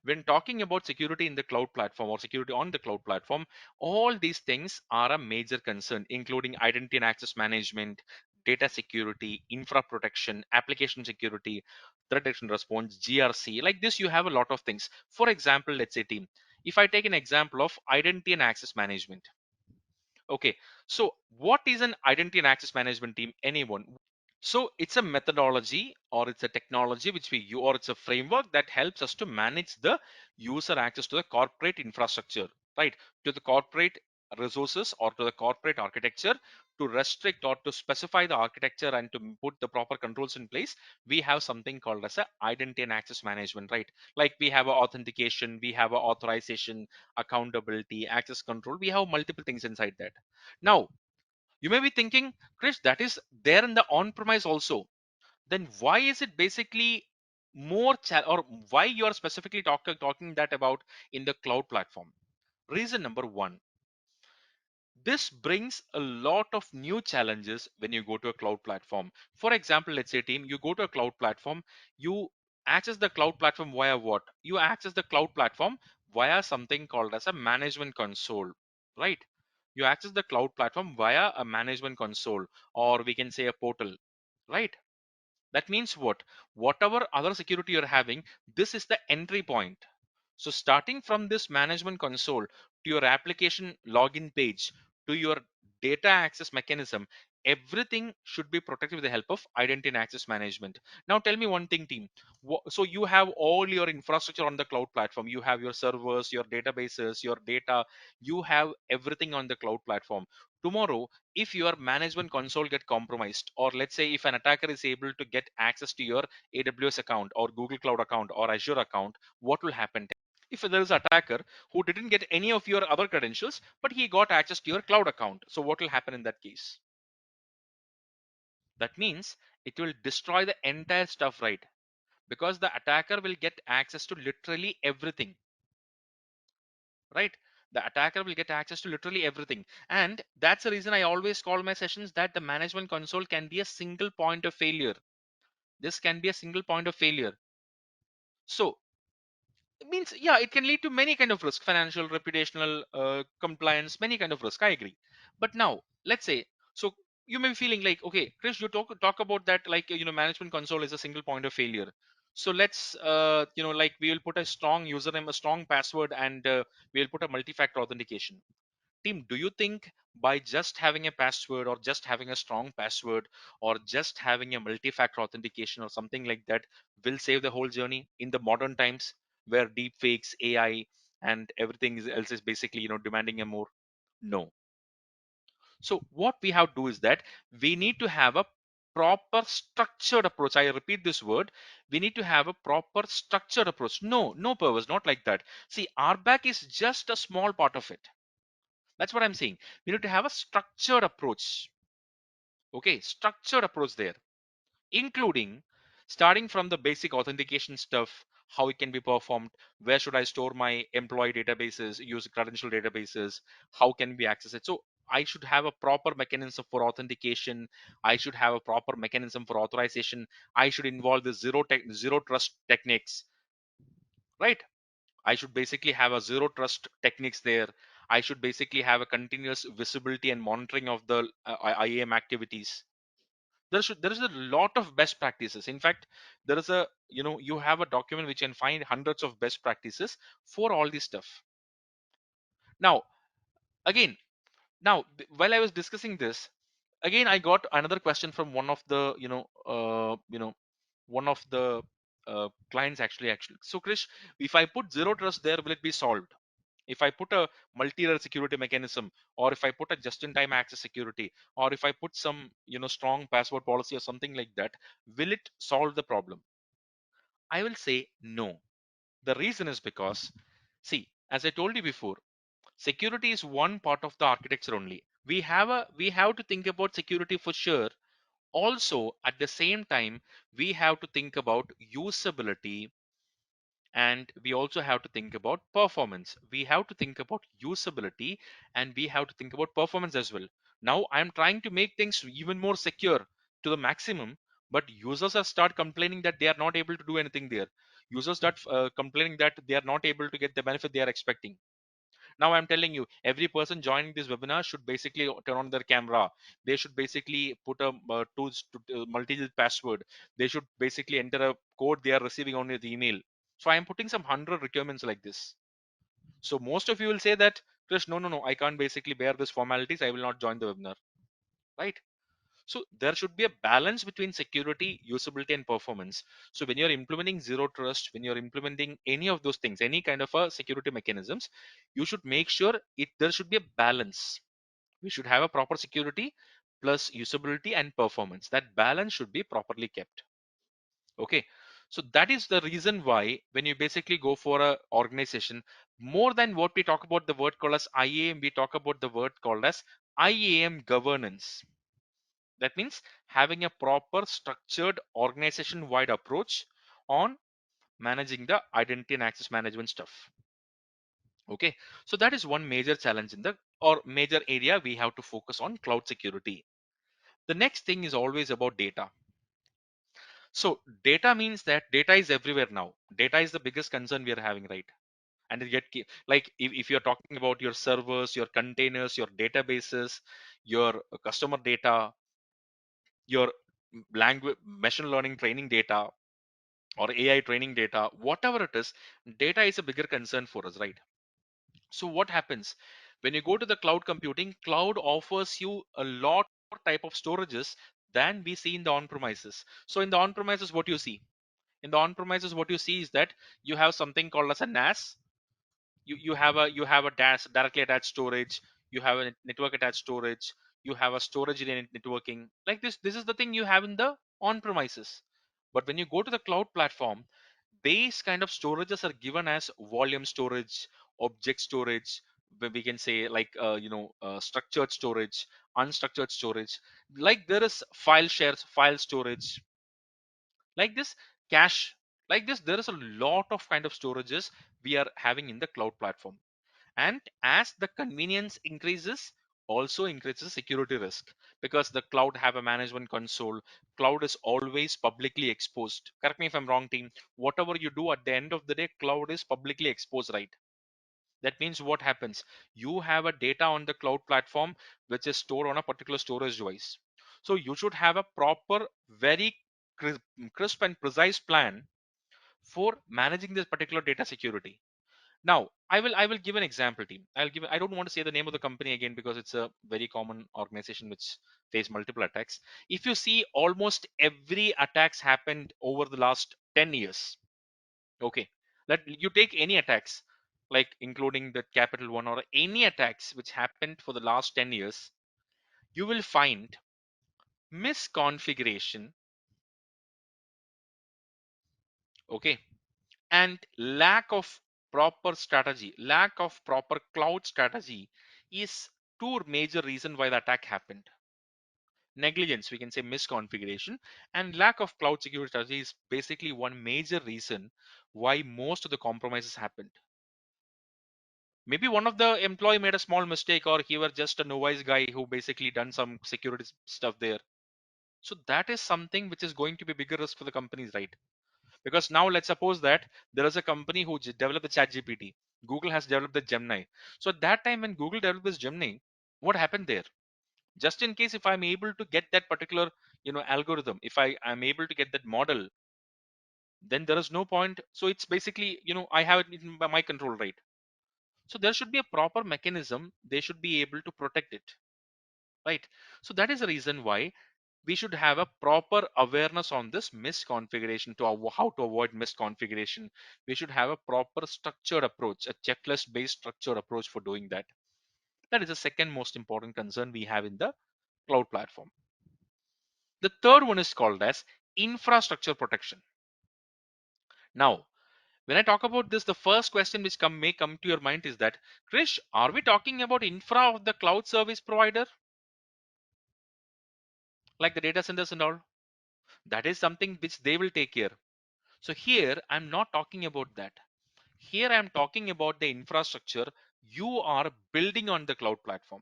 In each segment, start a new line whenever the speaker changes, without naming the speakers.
when talking about security in the cloud platform or security on the cloud platform, all these things are a major concern, including identity and access management, data security, infra protection, application security, threat detection response, GRC. Like this, you have a lot of things. For example, let's say team, if I take an example of identity and access management. Okay, so what is an identity and access management team? Anyone? So it's a methodology or it's a technology which we use, or it's a framework that helps us to manage the user access to the corporate infrastructure, right? To the corporate resources or to the corporate architecture, to restrict or to specify the architecture and to put the proper controls in place. We have something called as a identity and access management, right? Like we have a authentication, we have a authorization, accountability, access control. We have multiple things inside that. Now, you may be thinking, Chris, that is there in the on-premise also. Then why is it basically or why you are specifically talking that about in the cloud platform? Reason number one, this brings a lot of new challenges when you go to a cloud platform. For example, let's say team, you go to a cloud platform, you access the cloud platform via what? You access the cloud platform via something called as a management console, right? You access the cloud platform via a management console, or we can say a portal, right? That means what? Whatever other security you're having, this is the entry point. So starting from this management console to your application login page to your data access mechanism, everything should be protected with the help of identity and access management. Now tell me one thing, team. So you have all your infrastructure on the cloud platform. You have your servers, your databases, your data. You have everything on the cloud platform. Tomorrow, if your management console get compromised, or let's say if an attacker is able to get access to your AWS account or Google Cloud account or Azure account, what will happen? If there is an attacker who didn't get any of your other credentials, but he got access to your cloud account, so what will happen in that case? That means it will destroy the entire stuff, right? Because the attacker will get access to literally everything, right? The attacker will get access to literally everything. And that's the reason I always call my sessions that the management console can be a single point of failure. This can be a single point of failure. So it means, yeah, it can lead to many kind of risk, financial, reputational, compliance, many kind of risk. I agree. But now let's say, so you may be feeling like, okay, Chris, you talk about that, like, management console is a single point of failure. So let's, like we will put a strong username, a strong password, and we'll put a multi-factor authentication. Team, do you think by just having a password or just having a strong password or just having a multi-factor authentication or something like that will save the whole journey in the modern times where deep fakes, AI, and everything else is basically, demanding a more? No. So what we have to do is that we need to have a proper structured approach. I repeat this word. We need to have a proper structured approach. No purpose, not like that. See, RBAC is just a small part of it. That's what I'm saying. We need to have a structured approach. Okay, structured approach there, including starting from the basic authentication stuff, how it can be performed, where should I store my employee databases, use credential databases, how can we access it. So I should have a proper mechanism for authentication. I should have a proper mechanism for authorization. I should involve the zero trust techniques, right? I should basically have a zero trust techniques there. I should basically have a continuous visibility and monitoring of the IAM activities. There is a lot of best practices. In fact, there is a, you have a document which can find hundreds of best practices for all this stuff. Now, again, while I was discussing this, again I got another question from one of the, one of the clients actually. So Krish, if I put zero trust there, will it be solved? If I put a multi-layer security mechanism, or if I put a just-in-time access security, or if I put some, strong password policy or something like that, will it solve the problem? I will say no. The reason is because, see, as I told you before, security is one part of the architecture only. We have to think about security for sure. Also, at the same time, we have to think about usability, and we also have to think about performance. We have to think about usability, and we have to think about performance as well. Now I'm trying to make things even more secure to the maximum, But users have start complaining that they are not able to do anything there. Users start complaining that they are not able to get the benefit they are expecting. Now I'm telling you, every person joining this webinar should basically turn on their camera. They should basically put a multi password. They should basically enter a code they are receiving on the email. So I'm putting some 100 requirements like this. So most of you will say that, Krish, no, I can't basically bear this formalities. I will not join the webinar, right? So there should be a balance between security, usability, and performance. So when you're implementing zero trust, when you're implementing any of those things, any kind of a security mechanisms, you should make sure there should be a balance. We should have a proper security plus usability and performance. That balance should be properly kept. Okay. So that is the reason why when you basically go for a organization, more than what we talk about the word called as IAM, we talk about the word called as IAM governance. That means having a proper structured organization wide approach on managing the identity and access management stuff. Okay, so that is one major challenge in the or major area we have to focus on cloud security. The next thing is always about data. So data means that data is everywhere now. Data is the biggest concern we are having, right? And it like if you're talking about your servers, your containers, your databases, your customer data, your language machine learning training data, or AI training data, whatever it is, data is a bigger concern for us, right? So what happens when you go to the cloud computing? Cloud offers you a lot more type of storages than we see in the on-premises. So in the on-premises, what you see? In the on-premises, what you see is that you have something called as a NAS. You have a DAS, directly attached storage. You have a network attached storage. You have a storage in networking. Like this is the thing you have in the on-premises. But when you go to the cloud platform, these kind of storages are given as volume storage, object storage, where we can say like structured storage, unstructured storage. Like there is file shares, file storage, like this, cache. Like this, there is a lot of kind of storages we are having in the cloud platform. And as the convenience increases, also increases security risk, because the cloud have a management console. Cloud is always publicly exposed. Correct me if I'm wrong, team. Whatever you do at the end of the day, cloud is publicly exposed, right? That means what happens? You have a data on the cloud platform which is stored on a particular storage device. So you should have a proper, very crisp and precise plan for managing this particular data security. Now, I will give an example, team. I don't want to say the name of the company again because it's a very common organization which face multiple attacks. If you see, almost every attacks happened over the last 10 years. Okay. Let you take any attacks, like including the Capital One or any attacks which happened for the last 10 years, you will find misconfiguration, okay, and lack of proper strategy, lack of proper cloud strategy is two major reasons why the attack happened. Negligence, we can say misconfiguration, and lack of cloud security strategy is basically one major reason why most of the compromises happened. Maybe one of the employee made a small mistake, or he was just a novice guy who basically done some security stuff there. So that is something which is going to be bigger risk for the companies, right? Because now let's suppose that there is a company who developed the chat gpt. Google has developed the Gemini. So at that time when Google developed this Gemini, what happened there? Just in case, if I'm able to get that particular algorithm, if I am able to get that model, then there is no point. So it's basically, I have it in my control, right? So there should be a proper mechanism. They should be able to protect it, right? So that is the reason why we should have a proper awareness on this misconfiguration, to how to avoid misconfiguration. We should have a proper structured approach, a checklist based structured approach for doing that. That is the second most important concern we have in the cloud platform. The third one is called as infrastructure protection. Now, when I talk about this, the first question which may come to your mind is that, Krish, are we talking about infra of the cloud service provider, like the data centers and all? That is something which they will take care. So here I'm not talking about that. Here I'm talking about the infrastructure you are building on the cloud platform.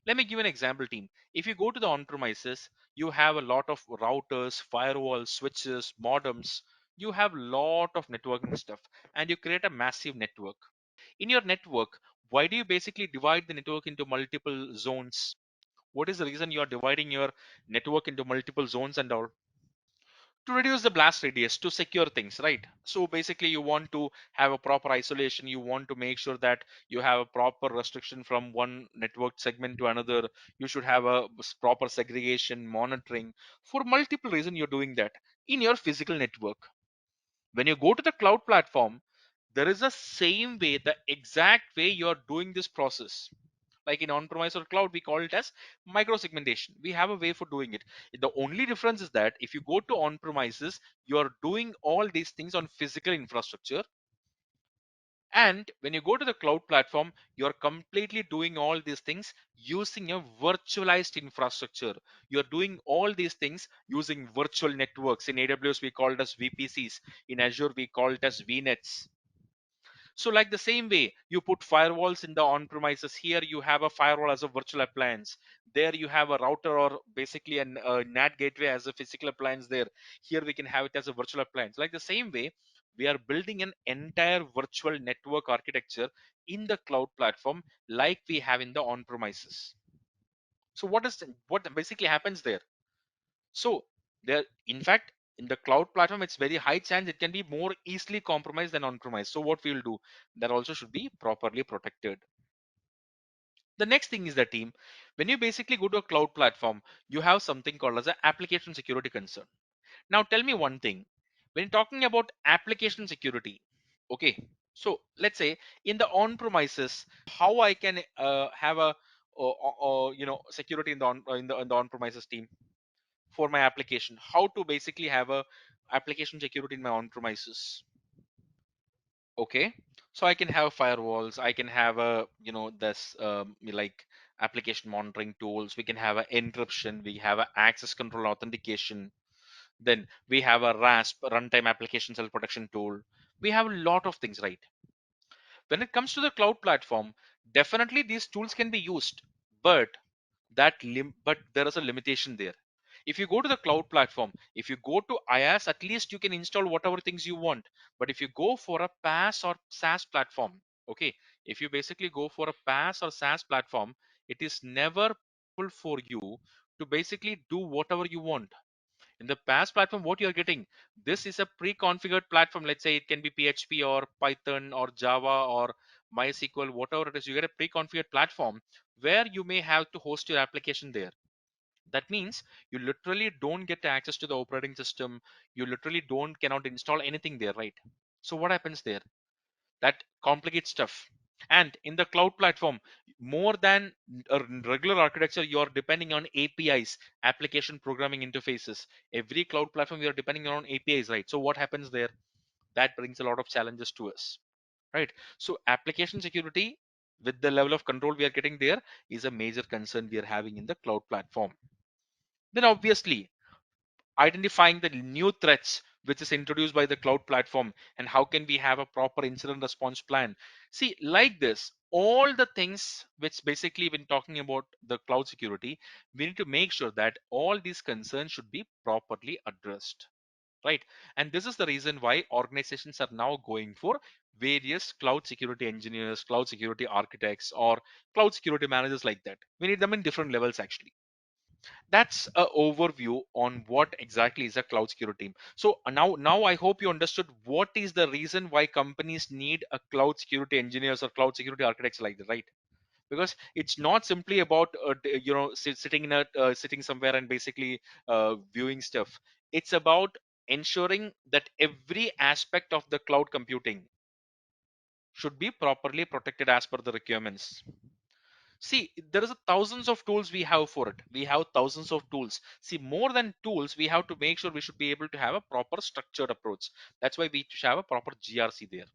Let me give an example, team. If you go to the on premises, you have a lot of routers, firewalls, switches, modems. You have a lot of networking stuff, and you create a massive network. In your network, why do you basically divide the network into multiple zones? What is the reason you are dividing your network into multiple zones and all? To reduce the blast radius, to secure things, right? So basically you want to have a proper isolation, you want to make sure that you have a proper restriction from one network segment to another. You should have a proper segregation monitoring. For multiple reasons you're doing that in your physical network. When you go to the cloud platform, there is a same way, the exact way you're doing this process. Like in on-premise or cloud, we call it as micro segmentation. We have a way for doing it. The only difference is that if you go to on-premises, you're doing all these things on physical infrastructure, and when you go to the cloud platform, you're completely doing all these things using a virtualized infrastructure. You're doing all these things using virtual networks. In AWS we call it as VPCs, in Azure we call it as VNets. So like the same way you put firewalls in the on-premises, here you have a firewall as a virtual appliance. There you have a router or basically a NAT gateway as a physical appliance there. Here we can have it as a virtual appliance. Like the same way, we are building an entire virtual network architecture in the cloud platform like we have in the on-premises. So what basically happens there? So there, in fact, in the cloud platform, it's very high chance it can be more easily compromised than on-premise. So what we will do, that also should be properly protected. The next thing is the team. When you basically go to a cloud platform, you have something called as an application security concern. Now tell me one thing. When you're talking about application security, okay. So let's say in the on-premises, how I can have a security in the in the on-premises team for my application, how to basically have a application security in my on premises. Okay, so I can have firewalls, I can have a this like application monitoring tools, we can have a encryption, we have a access control authentication, then we have a RASP, runtime application self protection tool. We have a lot of things, right? When it comes to the cloud platform, definitely these tools can be used, but but there is a limitation there. If you go to the cloud platform, if you go to IaaS, at least you can install whatever things you want. But if you go for a PaaS or SaaS platform, okay, if you basically go for a PaaS or SaaS platform, it is never possible for you to basically do whatever you want. In the PaaS platform, what you're getting, this is a pre-configured platform. Let's say it can be PHP or Python or Java or MySQL, whatever it is. You get a pre-configured platform where you may have to host your application there. That means you literally don't get access to the operating system. You literally don't cannot install anything there, right? So what happens there? That complicates stuff. And in the cloud platform, more than a regular architecture, you're depending on APIs, application programming interfaces. Every cloud platform you're depending on APIs, right? So what happens there? That brings a lot of challenges to us, right? So application security with the level of control we are getting there is a major concern we are having in the cloud platform. Then obviously identifying the new threats which is introduced by the cloud platform, and how can we have a proper incident response plan. See, like this, all the things which basically when talking about the cloud security, we need to make sure that all these concerns should be properly addressed, right? And this is the reason why organizations are now going for various cloud security engineers, cloud security architects, or cloud security managers. Like that, we need them in different levels actually. That's a overview on what exactly is a cloud security team. So now I hope you understood what is the reason why companies need a cloud security engineers or cloud security architects like that, right? Because it's not simply about sitting in a sitting somewhere and basically viewing stuff. It's about ensuring that every aspect of the cloud computing should be properly protected as per the requirements. See, there is a thousands of tools we have for it. We have thousands of tools. See, more than tools, we have to make sure we should be able to have a proper structured approach. That's why we should have a proper GRC there.